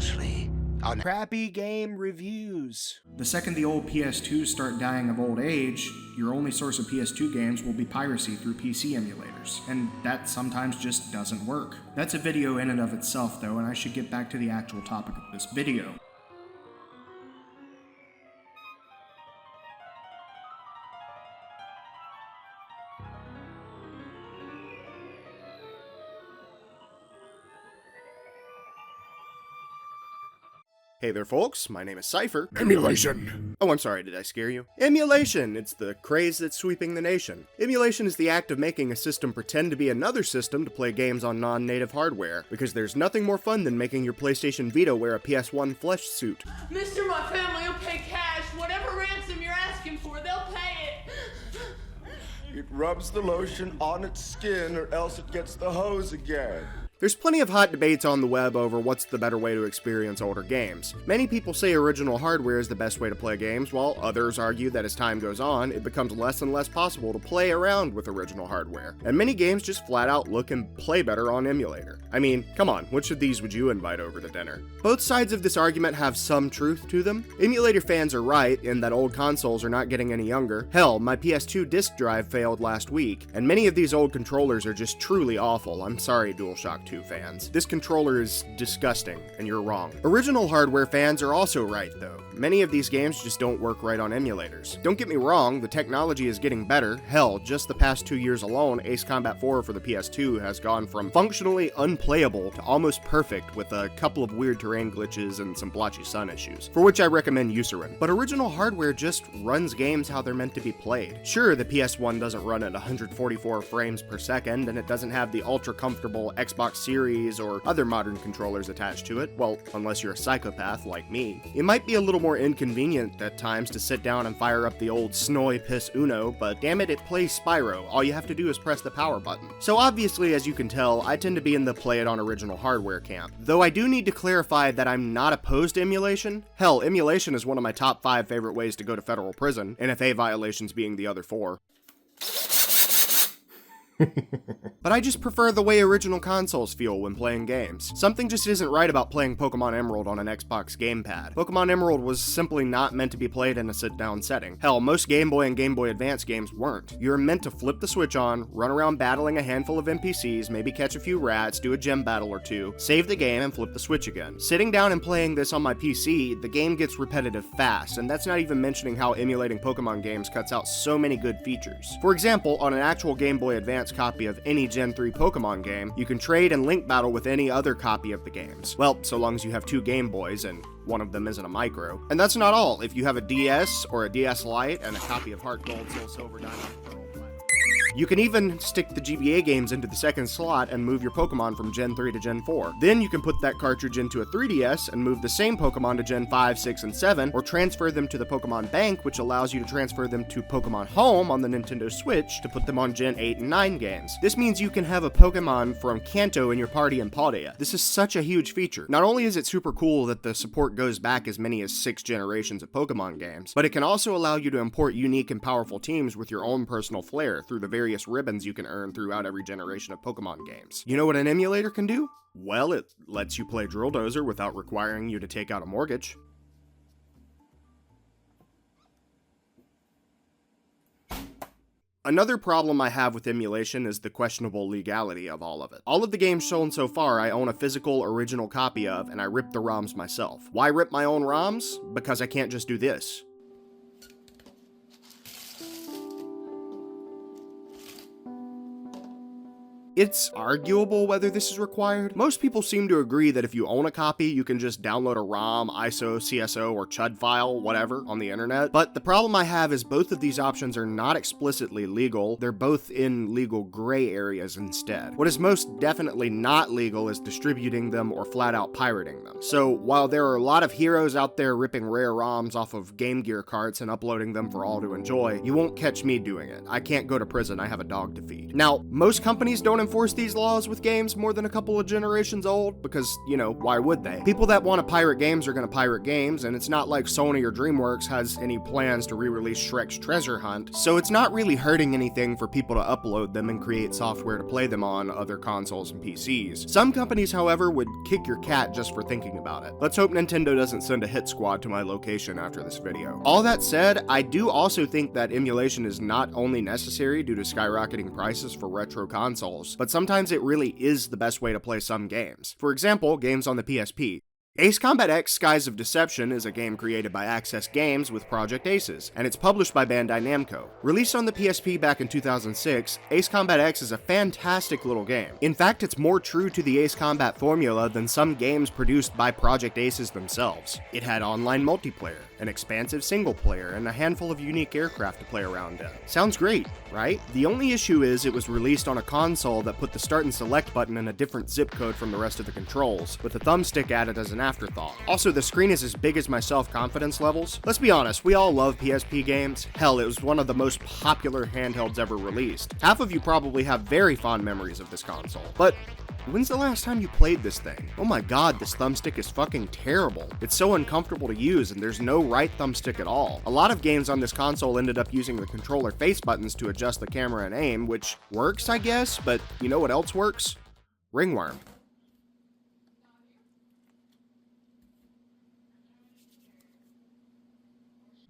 previously on Crappy Game Reviews. The second the old PS2s start dying of old age, your only source of PS2 games will be piracy through PC emulators, and that sometimes just doesn't work. That's a video in and of itself though, and I should get back to the actual topic of this video. Hey there folks, my name is Cypher. Emulation. Oh, I'm sorry, did I scare you? Emulation! It's the craze that's sweeping the nation. Emulation is the act of making a system pretend to be another system to play games on non-native hardware, because there's nothing more fun than making your PlayStation Vita wear a PS1 flesh suit. Mister, my family will pay cash. Whatever ransom you're asking for, they'll pay it. It rubs the lotion on its skin or else it gets the hose again. There's plenty of hot debates on the web over what's the better way to experience older games. Many people say original hardware is the best way to play games, while others argue that as time goes on, it becomes less and less possible to play around with original hardware. And many games just flat out look and play better on emulator. I mean, come on, which of these would you invite over to dinner? Both sides of this argument have some truth to them. Emulator fans are right in that old consoles are not getting any younger. Hell, my PS2 disk drive failed last week, and many of these old controllers are just truly awful. I'm sorry, DualShock 2 fans. This controller is disgusting, and you're wrong. Original hardware fans are also right, though. Many of these games just don't work right on emulators. Don't get me wrong, the technology is getting better. Hell, just the past 2 years alone, Ace Combat 4 for the PS2 has gone from functionally unplayable to almost perfect with a couple of weird terrain glitches and some blotchy sun issues, for which I recommend Eucerin. But original hardware just runs games how they're meant to be played. Sure, the PS1 doesn't run at 144 frames per second, and it doesn't have the ultra-comfortable Xbox Series or other modern controllers attached to it, well, unless you're a psychopath like me. It might be a little more inconvenient at times to sit down and fire up the old Snoy Piss Uno, but damn it, it plays Spyro. All you have to do is press the power button. So obviously, as you can tell, I tend to be in the play it on original hardware camp. Though I do need to clarify that I'm not opposed to emulation. Hell, emulation is one of my top 5 favorite ways to go to federal prison, NFA violations being the other 4. But I just prefer the way original consoles feel when playing games. Something just isn't right about playing Pokemon Emerald on an Xbox gamepad. Pokemon Emerald was simply not meant to be played in a sit-down setting. Hell, most Game Boy and Game Boy Advance games weren't. You're meant to flip the switch on, run around battling a handful of NPCs, maybe catch a few rats, do a gym battle or two, save the game, and flip the switch again. Sitting down and playing this on my PC, the game gets repetitive fast, and that's not even mentioning how emulating Pokemon games cuts out so many good features. For example, on an actual Game Boy Advance copy of any Gen 3 Pokemon game, you can trade and link battle with any other copy of the games. Well, so long as you have 2 Game Boys and one of them isn't a micro. And that's not all. If you have a DS or a DS Lite and a copy of Heart Gold, Soul Silver, Diamond, Pearl, you can even stick the GBA games into the second slot and move your Pokemon from Gen 3 to Gen 4. Then you can put that cartridge into a 3DS and move the same Pokemon to Gen 5, 6, and 7, or transfer them to the Pokemon Bank, which allows you to transfer them to Pokemon Home on the Nintendo Switch to put them on Gen 8 and 9 games. This means you can have a Pokemon from Kanto in your party in Paldea. This is such a huge feature. Not only is it super cool that the support goes back as many as 6 generations of Pokemon games, but it can also allow you to import unique and powerful teams with your own personal flair through the various ribbons you can earn throughout every generation of Pokemon games. You know what an emulator can do? Well, it lets you play Drill Dozer without requiring you to take out a mortgage. Another problem I have with emulation is the questionable legality of all of it. All of the games shown so far I own a physical original copy of, and I rip the ROMs myself. Why rip my own ROMs? Because I can't just do this. It's arguable whether this is required. Most people seem to agree that if you own a copy, you can just download a ROM, ISO, CSO, or CHUD file, whatever, on the internet. But the problem I have is both of these options are not explicitly legal. They're both in legal gray areas instead. What is most definitely not legal is distributing them or flat out pirating them. So while there are a lot of heroes out there ripping rare ROMs off of Game Gear carts and uploading them for all to enjoy, you won't catch me doing it. I can't go to prison, I have a dog to feed. Now, most companies don't enforce these laws with games more than a couple of generations old, because, you know, why would they? People that want to pirate games are going to pirate games, and it's not like Sony or DreamWorks has any plans to re-release Shrek's Treasure Hunt, so it's not really hurting anything for people to upload them and create software to play them on other consoles and PCs. Some companies, however, would kick your cat just for thinking about it. Let's hope Nintendo doesn't send a hit squad to my location after this video. All that said, I do also think that emulation is not only necessary due to skyrocketing prices for retro consoles, but sometimes it really is the best way to play some games. For example, games on the PSP. Ace Combat X Skies of Deception is a game created by Access Games with Project Aces, and it's published by Bandai Namco. Released on the PSP back in 2006, Ace Combat X is a fantastic little game. In fact, it's more true to the Ace Combat formula than some games produced by Project Aces themselves. It had online multiplayer, an expansive single player, and a handful of unique aircraft to play around in. Sounds great, right? The only issue is it was released on a console that put the start and select button in a different zip code from the rest of the controls, with the thumbstick added as an afterthought. Also, the screen is as big as my self-confidence levels. Let's be honest, we all love PSP games. Hell, it was one of the most popular handhelds ever released. Half of you probably have very fond memories of this console. But when's the last time you played this thing? Oh my god, this thumbstick is fucking terrible. It's so uncomfortable to use, and there's no right thumbstick at all. A lot of games on this console ended up using the controller face buttons to adjust the camera and aim, which works, I guess, but you know what else works? Ringworm.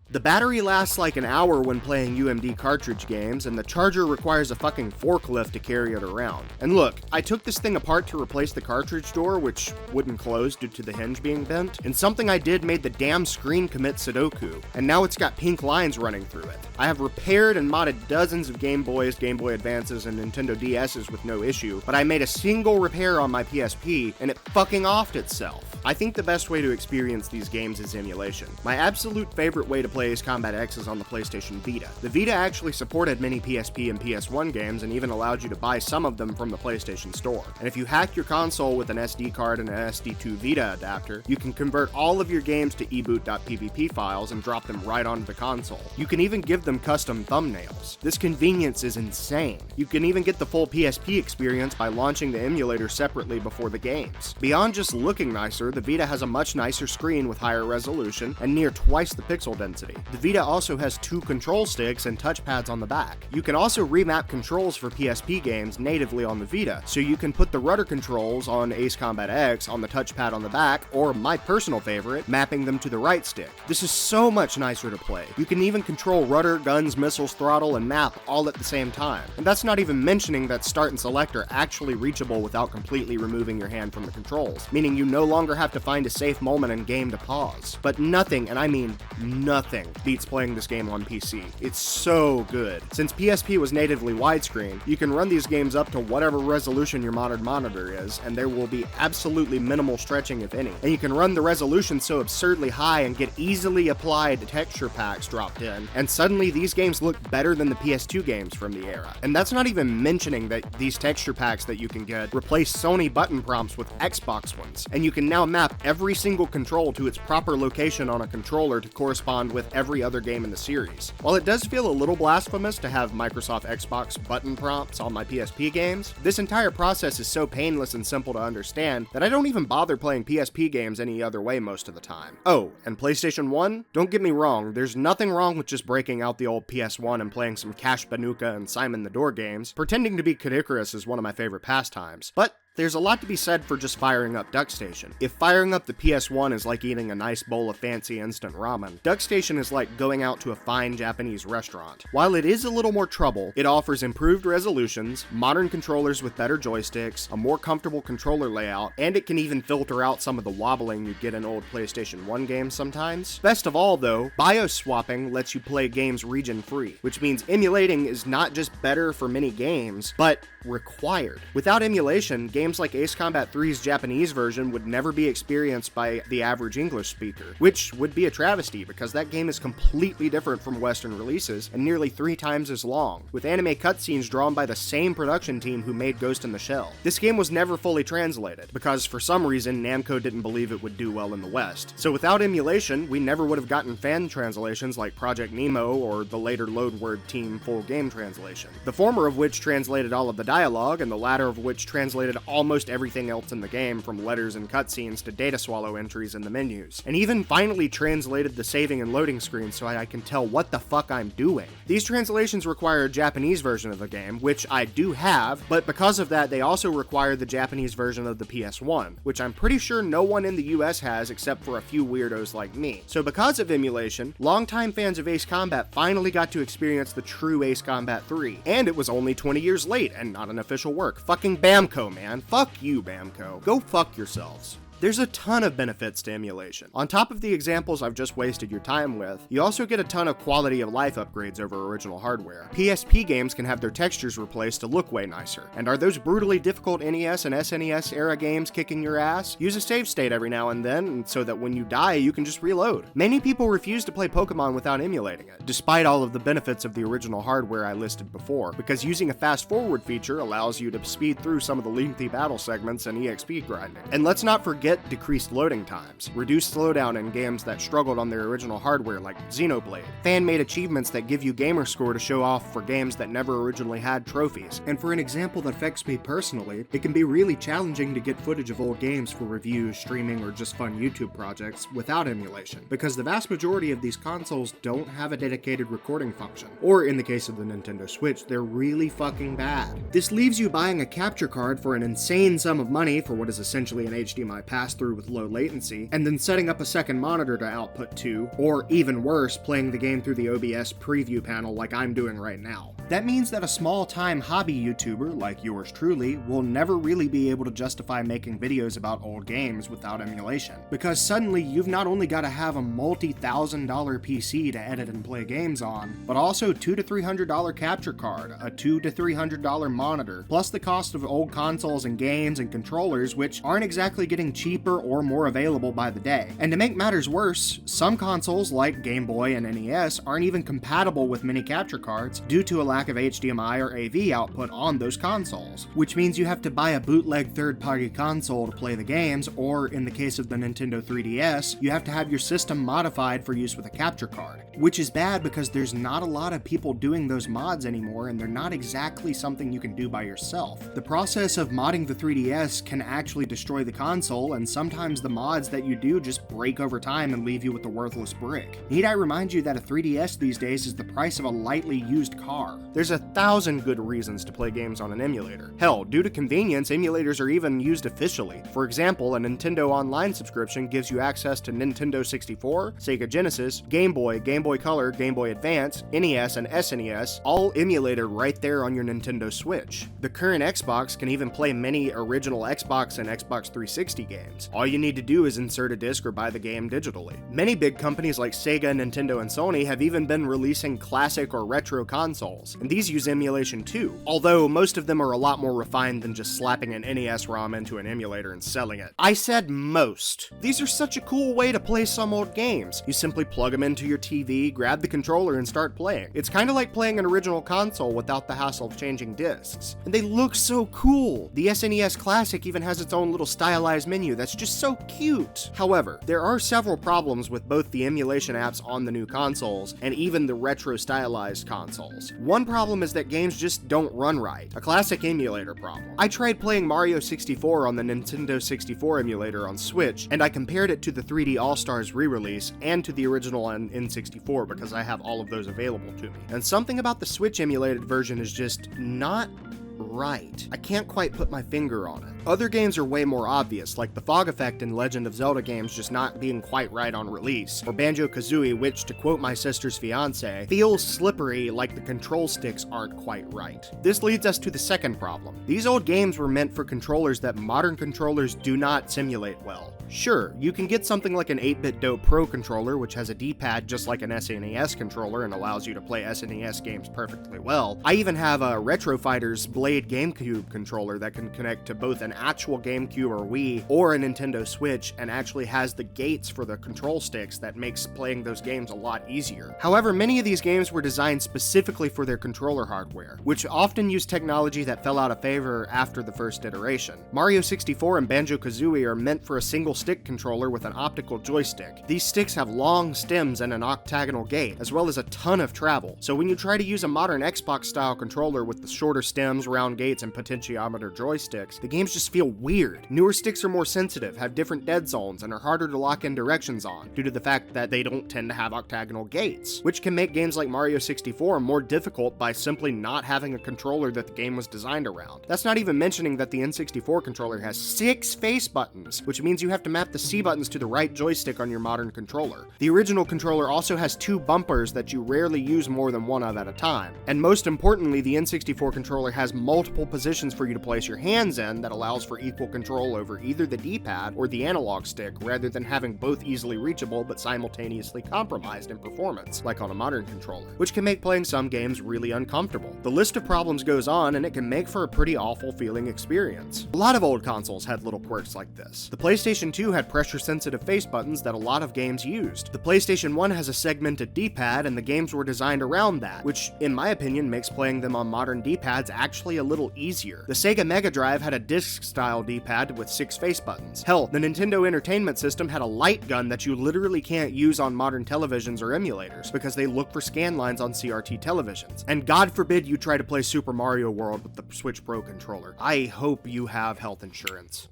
The battery lasts like an hour when playing UMD cartridge games, and the charger requires a fucking forklift to carry it around. And look, I took this thing apart to replace the cartridge door, which wouldn't close due to the hinge being bent, and something I did made the damn screen commit Sudoku, and now it's got pink lines running through it. I have repaired and modded dozens of Game Boys, Game Boy Advances, and Nintendo DS's with no issue, but I made a single repair on my PSP, and it fucking offed itself. I think the best way to experience these games is emulation. My absolute favorite way to play Ace Combat X is on the PlayStation Vita. The Vita actually supported many PSP and PS1 games and even allowed you to buy some of them from the PlayStation Store. And if you hack your console with an SD card and an SD2 Vita adapter, you can convert all of your games to eboot.pvp files and drop them right onto the console. You can even give them custom thumbnails. This convenience is insane. You can even get the full PSP experience by launching the emulator separately before the games. Beyond just looking nicer, the Vita has a much nicer screen with higher resolution and near twice the pixel density. The Vita also has 2 control sticks and touchpads on the back. You can also remap controls for PSP games natively on the Vita, so you can put the rudder controls on Ace Combat X on the touchpad on the back, or my personal favorite, mapping them to the right stick. This is so much nicer to play. You can even control rudder, guns, missiles, throttle, and map all at the same time. And that's not even mentioning that start and select are actually reachable without completely removing your hand from the controls, meaning you no longer have to find a safe moment in game to pause. But nothing, and I mean nothing, beats playing this game on PC. It's so good. Since PSP was natively widescreen, you can run these games up to whatever resolution your modern monitor is, and there will be absolutely minimal stretching if any. And you can run the resolution so absurdly high and get easily applied texture packs dropped in, and suddenly these games look better than the PS2 games from the era. And that's not even mentioning that these texture packs that you can get replace Sony button prompts with Xbox ones, and you can now map every single control to its proper location on a controller to correspond with every other game in the series. While it does feel a little blasphemous to have Microsoft Xbox button prompts on my PSP games, this entire process is so painless and simple to understand that I don't even bother playing PSP games any other way most of the time. Oh, and PlayStation 1? Don't get me wrong, there's nothing wrong with just breaking out the old PS1 and playing some Cash Banuka and Simon the Door games. Pretending to be Kid Icarus is one of my favorite pastimes, but there's a lot to be said for just firing up DuckStation. If firing up the PS1 is like eating a nice bowl of fancy instant ramen, DuckStation is like going out to a fine Japanese restaurant. While it is a little more trouble, it offers improved resolutions, modern controllers with better joysticks, a more comfortable controller layout, and it can even filter out some of the wobbling you get in old PlayStation 1 games sometimes. Best of all though, BIOS swapping lets you play games region-free, which means emulating is not just better for many games, but required. Without emulation, games games like Ace Combat 3's Japanese version would never be experienced by the average English speaker, which would be a travesty because that game is completely different from Western releases and nearly 3 times as long, with anime cutscenes drawn by the same production team who made Ghost in the Shell. This game was never fully translated, because for some reason Namco didn't believe it would do well in the West. So without emulation, we never would have gotten fan translations like Project Nemo or the later Load Word Team full game translation, the former of which translated all of the dialogue, and the latter of which translated almost everything else in the game from letters and cutscenes to data swallow entries in the menus, and even finally translated the saving and loading screens so I can tell what the fuck I'm doing. These translations require a Japanese version of the game, which I do have, but because of that they also require the Japanese version of the PS1, which I'm pretty sure no one in the US has except for a few weirdos like me. So because of emulation, longtime fans of Ace Combat finally got to experience the true Ace Combat 3, and it was only 20 years late and not an official work. Fucking Bamco, man. Fuck you, Bamco. Go fuck yourselves. There's a ton of benefits to emulation. On top of the examples I've just wasted your time with, you also get a ton of quality of life upgrades over original hardware. PSP games can have their textures replaced to look way nicer. And are those brutally difficult NES and SNES era games kicking your ass? Use a save state every now and then so that when you die you can just reload. Many people refuse to play Pokemon without emulating it, despite all of the benefits of the original hardware I listed before, because using a fast forward feature allows you to speed through some of the lengthy battle segments and EXP grinding. And let's not forget decreased loading times, reduced slowdown in games that struggled on their original hardware like Xenoblade, fan-made achievements that give you gamerscore to show off for games that never originally had trophies. And for an example that affects me personally, it can be really challenging to get footage of old games for reviews, streaming, or just fun YouTube projects without emulation, because the vast majority of these consoles don't have a dedicated recording function, or in the case of the Nintendo Switch, they're really fucking bad. This leaves you buying a capture card for an insane sum of money for what is essentially an HDMI pass-through with low latency, and then setting up a second monitor to output to, or even worse, playing the game through the OBS preview panel like I'm doing right now. That means that a small-time hobby YouTuber, like yours truly, will never really be able to justify making videos about old games without emulation, because suddenly you've not only got to have a multi-$1,000 PC to edit and play games on, but also $200 to $300 capture card, a $200 to $300 monitor, plus the cost of old consoles and games and controllers, which aren't exactly getting cheaper or more available by the day. And to make matters worse, some consoles like Game Boy and NES aren't even compatible with many capture cards due to a lack of HDMI or AV output on those consoles, which means you have to buy a bootleg third-party console to play the games, or in the case of the Nintendo 3DS, you have to have your system modified for use with a capture card, which is bad because there's not a lot of people doing those mods anymore, and they're not exactly something you can do by yourself. The process of modding the 3DS can actually destroy the console, and sometimes the mods that you do just break over time and leave you with a worthless brick. Need I remind you that a 3DS these days is the price of a lightly used car? There's 1,000 good reasons to play games on an emulator. Hell, due to convenience, emulators are even used officially. For example, a Nintendo Online subscription gives you access to Nintendo 64, Sega Genesis, Game Boy, Game Boy Color, Game Boy Advance, NES, and SNES, all emulated right there on your Nintendo Switch. The current Xbox can even play many original Xbox and Xbox 360 games. All you need to do is insert a disc or buy the game digitally. Many big companies like Sega, Nintendo, and Sony have even been releasing classic or retro consoles, and these use emulation too, although most of them are a lot more refined than just slapping an NES ROM into an emulator and selling it. I said most. These are such a cool way to play some old games. You simply plug them into your TV, grab the controller, and start playing. It's kinda like playing an original console without the hassle of changing discs. And they look so cool! The SNES Classic even has its own little stylized menu that's just so cute. However, there are several problems with both the emulation apps on the new consoles and even the retro stylized consoles. One problem is that games just don't run right, a classic emulator problem. I tried playing Mario 64 on the Nintendo 64 emulator on Switch, and I compared it to the 3D All-Stars re-release and to the original on N64 because I have all of those available to me. And something about the Switch emulated version is just not right. I can't quite put my finger on it. Other games are way more obvious, like the fog effect in Legend of Zelda games just not being quite right on release, or Banjo-Kazooie, which, to quote my sister's fiance, feels slippery like the control sticks aren't quite right. This leads us to the second problem. These old games were meant for controllers that modern controllers do not simulate well. Sure, you can get something like an 8-bit Dope Pro controller, which has a D-pad just like an SNES controller and allows you to play SNES games perfectly well. I even have a Retro Fighters Blade GameCube controller that can connect to both an an actual GameCube or Wii or a Nintendo Switch and actually has the gates for the control sticks that makes playing those games a lot easier. However, many of these games were designed specifically for their controller hardware, which often used technology that fell out of favor after the first iteration. Mario 64 and Banjo-Kazooie are meant for a single stick controller with an optical joystick. These sticks have long stems and an octagonal gate, as well as a ton of travel, so when you try to use a modern Xbox-style controller with the shorter stems, round gates, and potentiometer joysticks, the games just feel weird. Newer sticks are more sensitive, have different dead zones, and are harder to lock in directions on, due to the fact that they don't tend to have octagonal gates, which can make games like Mario 64 more difficult by simply not having a controller that the game was designed around. That's not even mentioning that the N64 controller has 6 face buttons, which means you have to map the C buttons to the right joystick on your modern controller. The original controller also has 2 bumpers that you rarely use more than one of at a time. And most importantly, the N64 controller has multiple positions for you to place your hands in that allows for equal control over either the D-pad or the analog stick, rather than having both easily reachable but simultaneously compromised in performance, like on a modern controller, which can make playing some games really uncomfortable. The list of problems goes on, and it can make for a pretty awful feeling experience. A lot of old consoles had little quirks like this. The PlayStation 2 had pressure-sensitive face buttons that a lot of games used. The PlayStation 1 has a segmented D-pad, and the games were designed around that, which, in my opinion, makes playing them on modern D-pads actually a little easier. The Sega Mega Drive had a disc-style D-pad with 6 face buttons. Hell, the Nintendo Entertainment System had a light gun that you literally can't use on modern televisions or emulators, because they look for scan lines on CRT televisions. And God forbid you try to play Super Mario World with the Switch Pro controller. I hope you have health insurance.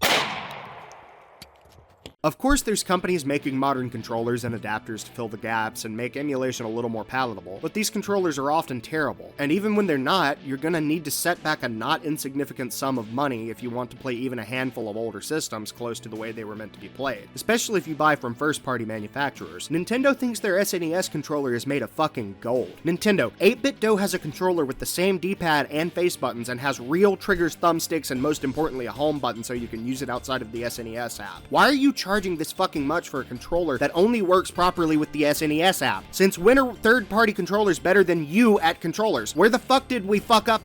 Of course, there's companies making modern controllers and adapters to fill the gaps and make emulation a little more palatable, but these controllers are often terrible, and even when they're not, you're gonna need to set back a not insignificant sum of money if you want to play even a handful of older systems close to the way they were meant to be played, especially if you buy from first-party manufacturers. Nintendo thinks their SNES controller is made of fucking gold. Nintendo, 8BitDo has a controller with the same D-pad and face buttons and has real triggers, thumbsticks, and most importantly a home button so you can use it outside of the SNES app. Why are you charging this fucking much for a controller that only works properly with the SNES app? Since when are third-party controllers better than you at controllers? Where the fuck did we fuck up?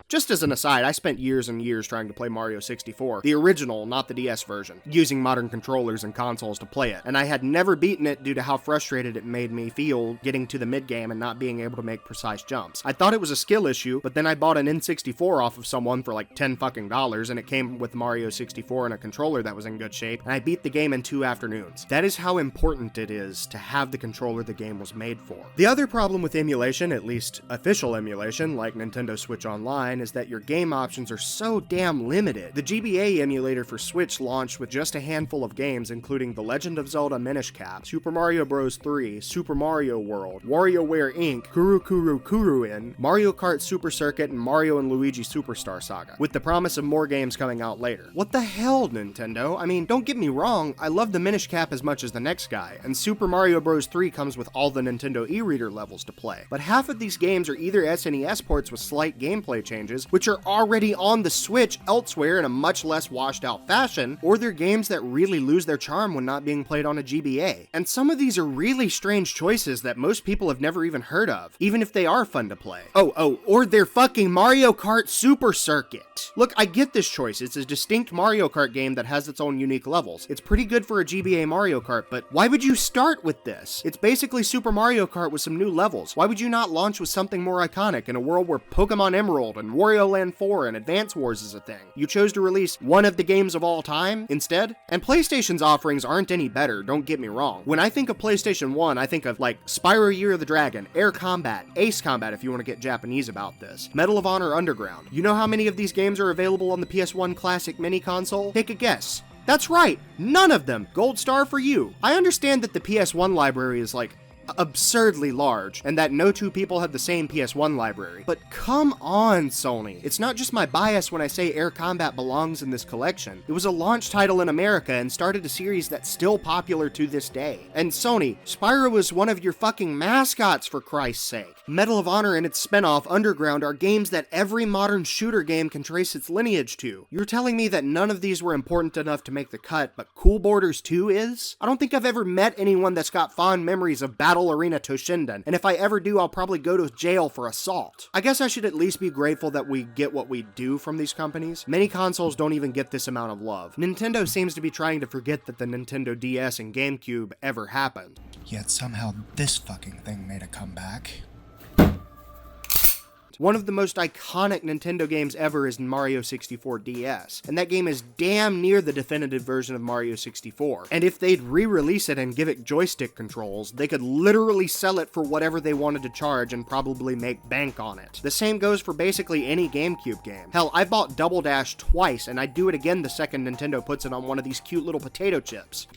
Just as an aside, I spent years and years trying to play Mario 64, the original, not the DS version, using modern controllers and consoles to play it, and I had never beaten it due to how frustrated it made me feel getting to the mid-game and not being able to make precise jumps. I thought it was a skill issue, but then I bought an N64 off of someone for like $10 fucking, and it came with Mario 64 and a controller that was in good shape, and I beat the game in 2 afternoons. That is how important it is to have the controller the game was made for. The other problem with emulation, at least official emulation, like Nintendo Switch Online, is that your game options are so damn limited. The GBA emulator for Switch launched with just a handful of games, including The Legend of Zelda Minish Cap, Super Mario Bros. 3, Super Mario World, WarioWare Inc., Kuru Kuru Kuruin, Mario Kart Super Circuit, and Mario and Luigi Superstar Saga, with the promise of more games coming out later. What the hell, Nintendo? I mean, don't get me wrong, I love the Minish Cap as much as the next guy, and Super Mario Bros. 3 comes with all the Nintendo e-reader levels to play, but half of these games are either SNES ports with slight gameplay changes, which are already on the Switch elsewhere in a much less washed out fashion, or they're games that really lose their charm when not being played on a GBA. And some of these are really strange choices that most people have never even heard of, even if they are fun to play. Or they're fucking Mario Kart Super Circuit. Look, I get this choice. It's a distinct Mario Kart game that has its own unique levels. It's pretty good for a GBA Mario Kart, but why would you start with this? It's basically Super Mario Kart with some new levels. Why would you not launch with something more iconic in a world where Pokemon Emerald and Wario Land 4 and Advance Wars is a thing? You chose to release one of the games of all time instead? And PlayStation's offerings aren't any better, don't get me wrong. When I think of PlayStation 1, I think of like Spyro Year of the Dragon, Air Combat, Ace Combat if you want to get Japanese about this, Medal of Honor Underground. You know how many of these games are available on the PS1 Classic Mini Console? Take a guess. That's right, none of them! Gold star for you. I understand that the PS1 library is like absurdly large, and that no two people have the same PS1 library. But come on, Sony. It's not just my bias when I say Air Combat belongs in this collection. It was a launch title in America and started a series that's still popular to this day. And Sony, Spyro is one of your fucking mascots, for Christ's sake. Medal of Honor and its spinoff, Underground, are games that every modern shooter game can trace its lineage to. You're telling me that none of these were important enough to make the cut, but Cool Borders 2 is? I don't think I've ever met anyone that's got fond memories of Battle Battle Arena Toshinden, and if I ever do, I'll probably go to jail for assault. I guess I should at least be grateful that we get what we do from these companies. Many consoles don't even get this amount of love. Nintendo seems to be trying to forget that the Nintendo DS and GameCube ever happened. Yet somehow this fucking thing made a comeback. One of the most iconic Nintendo games ever is Mario 64 DS, and that game is damn near the definitive version of Mario 64. And if they'd re-release it and give it joystick controls, they could literally sell it for whatever they wanted to charge and probably make bank on it. The same goes for basically any GameCube game. Hell, I bought Double Dash twice, and I'd do it again the second Nintendo puts it on one of these cute little potato chips.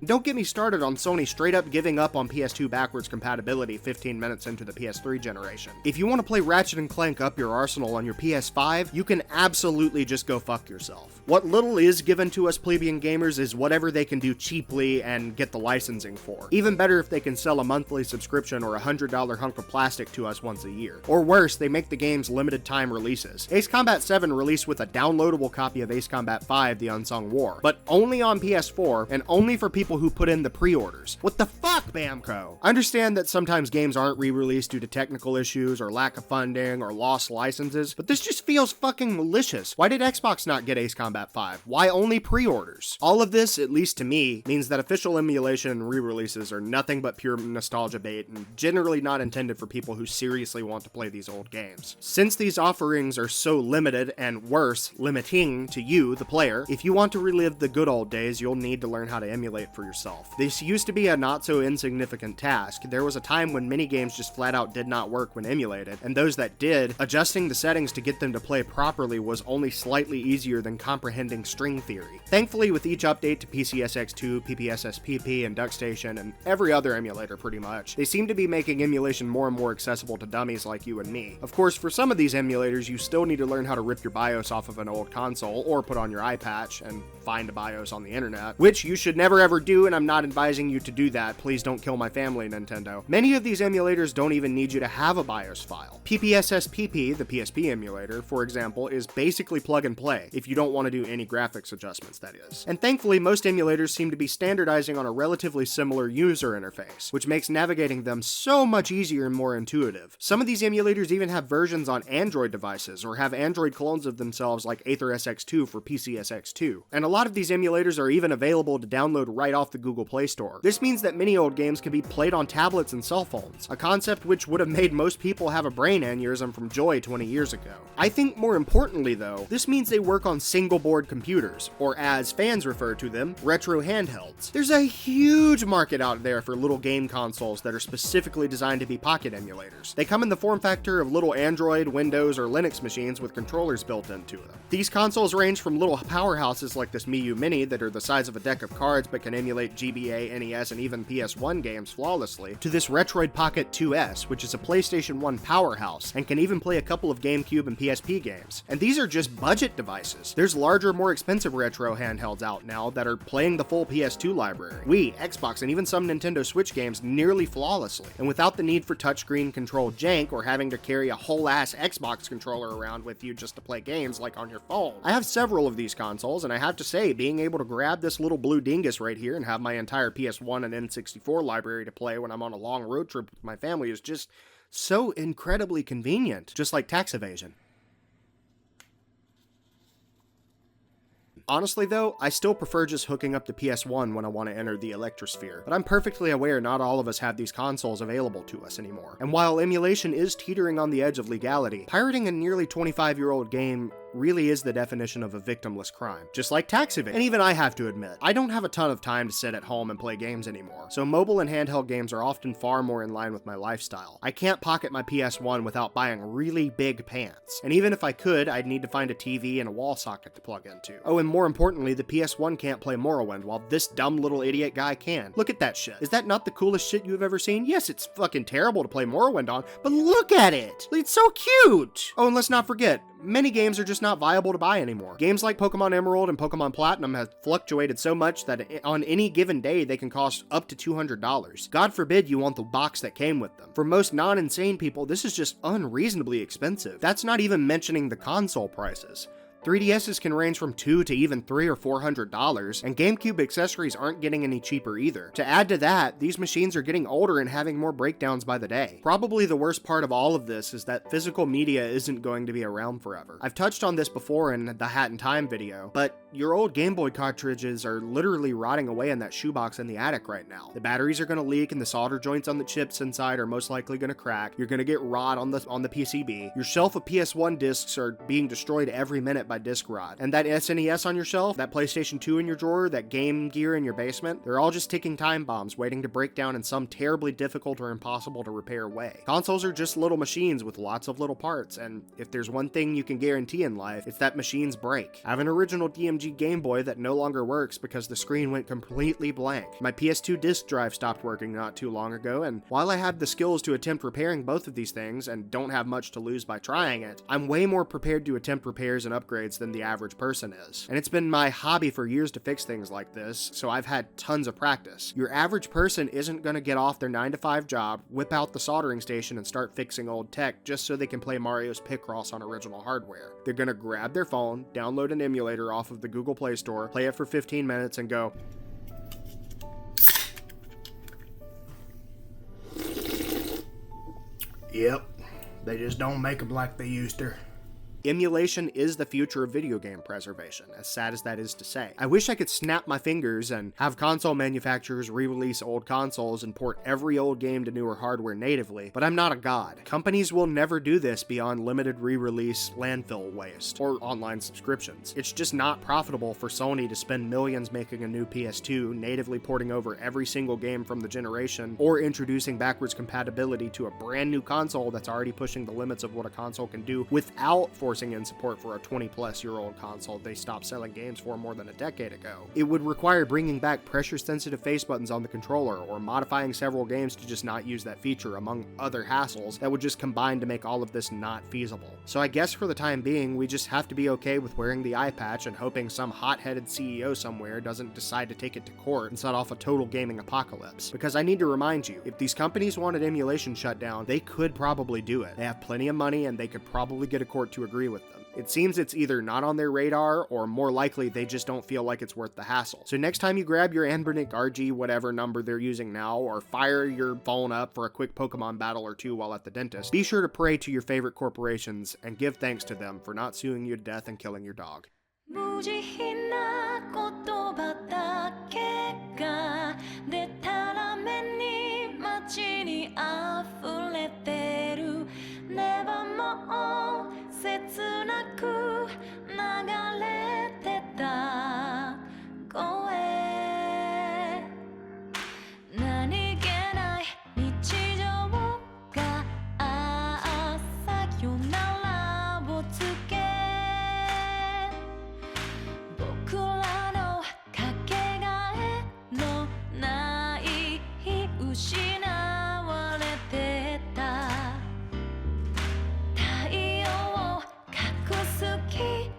Don't get me started on Sony straight up giving up on PS2 backwards compatibility 15 minutes into the PS3 generation. If you want to play Ratchet & Clank up your arsenal on your PS5, you can absolutely just go fuck yourself. What little is given to us plebeian gamers is whatever they can do cheaply and get the licensing for. Even better if they can sell a monthly subscription or a $100 hunk of plastic to us once a year. Or worse, they make the game's limited time releases. Ace Combat 7 released with a downloadable copy of Ace Combat 5: The Unsung War, but only on PS4 and only for people who put in the pre-orders. What the fuck, Bamco? I understand that sometimes games aren't re-released due to technical issues or lack of funding or lost licenses, but this just feels fucking malicious. Why did Xbox not get Ace Combat 5? Why only pre-orders? All of this, at least to me, means that official emulation and re-releases are nothing but pure nostalgia bait and generally not intended for people who seriously want to play these old games. Since these offerings are so limited and worse, limiting to you, the player, if you want to relive the good old days, you'll need to learn how to emulate for yourself. This used to be a not so insignificant task. There was a time when many games just flat out did not work when emulated, and those that did, adjusting the settings to get them to play properly was only slightly easier than comprehending string theory. Thankfully, with each update to PCSX2, PPSSPP, and DuckStation, and every other emulator pretty much, they seem to be making emulation more and more accessible to dummies like you and me. Of course, for some of these emulators, you still need to learn how to rip your BIOS off of an old console, or put on your eye patch and find a BIOS on the internet, which you should never ever do, and I'm not advising you to do that. Please don't kill my family, Nintendo. Many of these emulators don't even need you to have a BIOS file. PPSSPP, the PSP emulator, for example, is basically plug and play, if you don't want to do any graphics adjustments, that is. And thankfully, most emulators seem to be standardizing on a relatively similar user interface, which makes navigating them so much easier and more intuitive. Some of these emulators even have versions on Android devices, or have Android clones of themselves like Aether SX2 for PCSX2. And a lot of these emulators are even available to download right off the Google Play Store. This means that many old games can be played on tablets and cell phones, a concept which would have made most people have a brain aneurysm from joy 20 years ago. I think more importantly though, this means they work on single board computers, or as fans refer to them, retro handhelds. There's a huge market out there for little game consoles that are specifically designed to be pocket emulators. They come in the form factor of little Android, Windows, or Linux machines with controllers built into them. These consoles range from little powerhouses like this Mii U Mini that are the size of a deck of cards but can emulate GBA, NES, and even PS1 games flawlessly, to this Retroid Pocket 2S, which is a PlayStation 1 powerhouse, and can even play a couple of GameCube and PSP games. And these are just budget devices. There's larger, more expensive retro handhelds out now that are playing the full PS2 library, Wii, Xbox, and even some Nintendo Switch games nearly flawlessly, and without the need for touchscreen control jank or having to carry a whole-ass Xbox controller around with you just to play games like on your phone. I have several of these consoles, and I have to say, being able to grab this little blue dingus right here and have my entire PS1 and N64 library to play when I'm on a long road trip with my family is just so incredibly convenient, just like tax evasion. Honestly though, I still prefer just hooking up the PS1 when I want to enter the electrosphere, but I'm perfectly aware not all of us have these consoles available to us anymore. And while emulation is teetering on the edge of legality, pirating a nearly 25-year-old game really is the definition of a victimless crime, just like tax evasion. And even I have to admit, I don't have a ton of time to sit at home and play games anymore, so mobile and handheld games are often far more in line with my lifestyle. I can't pocket my PS1 without buying really big pants, and even if I could, I'd need to find a TV and a wall socket to plug into. Oh, and more importantly, the PS1 can't play Morrowind, while this dumb little idiot guy can. Look at that shit. Is that not the coolest shit you've ever seen? Yes, it's fucking terrible to play Morrowind on, but look at it! It's so cute! Oh, and let's not forget, many games are just not viable to buy anymore. Games like Pokemon Emerald and Pokemon Platinum have fluctuated so much that on any given day they can cost up to $200. God forbid you want the box that came with them. For most non-insane people, this is just unreasonably expensive. That's not even mentioning the console prices. 3DSs can range from $200 to even $300 or $400, and GameCube accessories aren't getting any cheaper either. To add to that, these machines are getting older and having more breakdowns by the day. Probably the worst part of all of this is that physical media isn't going to be around forever. I've touched on this before in the Hat in Time video, but your old Game Boy cartridges are literally rotting away in that shoebox in the attic right now. The batteries are going to leak and the solder joints on the chips inside are most likely going to crack. You're going to get rot on the PCB. Your shelf of PS1 discs are being destroyed every minute by disc rot. And that SNES on your shelf, that PlayStation 2 in your drawer, that Game Gear in your basement, they're all just ticking time bombs waiting to break down in some terribly difficult or impossible to repair way. Consoles are just little machines with lots of little parts, and if there's one thing you can guarantee in life, it's that machines break. I have an original DMG Game Boy that no longer works because the screen went completely blank. My PS2 disc drive stopped working not too long ago, and while I have the skills to attempt repairing both of these things and don't have much to lose by trying it, I'm way more prepared to attempt repairs and upgrades than the average person is. And it's been my hobby for years to fix things like this, so I've had tons of practice. Your average person isn't going to get off their 9-to-5 job, whip out the soldering station, and start fixing old tech just so they can play Mario's Picross on original hardware. They're going to grab their phone, download an emulator off of the Google Play Store, play it for 15 minutes, and go, "Yep, they just don't make them like they used to." Emulation is the future of video game preservation, as sad as that is to say. I wish I could snap my fingers and have console manufacturers re-release old consoles and port every old game to newer hardware natively, but I'm not a god. Companies will never do this beyond limited re-release landfill waste, or online subscriptions. It's just not profitable for Sony to spend millions making a new PS2, natively porting over every single game from the generation, or introducing backwards compatibility to a brand new console that's already pushing the limits of what a console can do without forcing in support for a 20-plus-year-old console they stopped selling games for more than a decade ago. It would require bringing back pressure-sensitive face buttons on the controller, or modifying several games to just not use that feature, among other hassles that would just combine to make all of this not feasible. So I guess for the time being, we just have to be okay with wearing the eye patch and hoping some hot-headed CEO somewhere doesn't decide to take it to court and set off a total gaming apocalypse. Because I need to remind you, if these companies wanted emulation shut down, they could probably do it. They have plenty of money and they could probably get a court to agree with them. It seems it's either not on their radar, or more likely they just don't feel like it's worth the hassle. So next time you grab your Anbernic RG whatever number they're using now, or fire your phone up for a quick Pokemon battle or two while at the dentist, be sure to pray to your favorite corporations and give thanks to them for not suing you to death and killing your dog. 無慈悲な言葉だけがでたらめに街に溢れてるネバも切なく流れてた声何気ない日常が朝夜ならをつけ僕らのかけがえのない失われてた太陽を隠す霧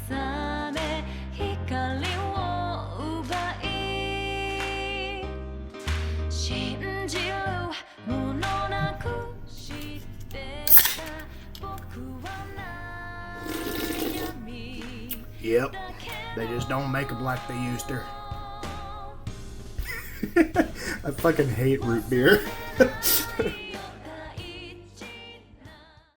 雨光を奪い信じるものなくしてた僕は悩み Yep, they just don't make them like they used to. I fucking hate root beer.